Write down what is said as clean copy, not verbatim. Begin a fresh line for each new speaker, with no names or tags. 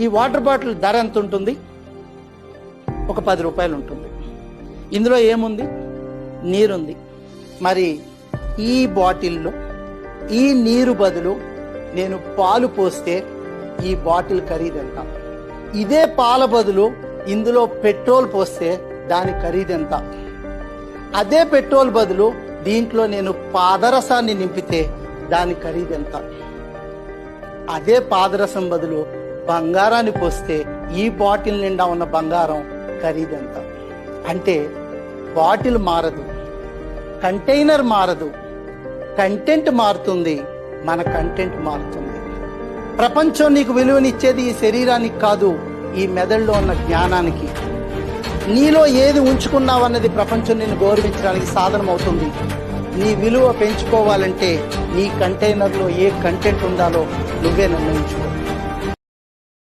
ఈ water bottle ధర ఎంత ఉంటుంది? ఒక 10 రూపాయలు ఉంటుంది. ఇందులో ఏముంది? నీరుంది. మరి ఈ బాటిల్లో ఈ నీరు బదులు నేను పాలు పోస్తే ఈ బాటిల్ ఖరీదెంత? ఇదే పాల బదులు ఇందులో పెట్రోల్ పోస్తే దాని ఖరీదెంత? అదే పెట్రోల్ బదులు దీంట్లో నేను పాదరసాన్ని నింపితే దాని ఖరీదెంత? అదే పాదరసం బదులు బంగారాన్ని పోస్తే ఈ బాటిల్ నిండా ఉన్న బంగారం ఖరీదెంత? అంటే బాటిల్ మారదు, కంటైనర్ మారదు, కంటెంట్ మారుతుంది, మన కంటెంట్ మారుతుంది. ప్రపంచం నీకు విలువనిచ్చేది ఈ శరీరానికి కాదు, ఈ మెదడులో ఉన్న జ్ఞానానికి. నీలో ఏది ఉంచుకున్నావన్నది ప్రపంచం నిన్ను గౌరవించడానికి సాధనం అవుతుంది. నీ విలువ పెంచుకోవాలంటే నీ కంటైనర్లో ఏ కంటెంట్ ఉండాలో నువ్వే నిర్ణయించుకో.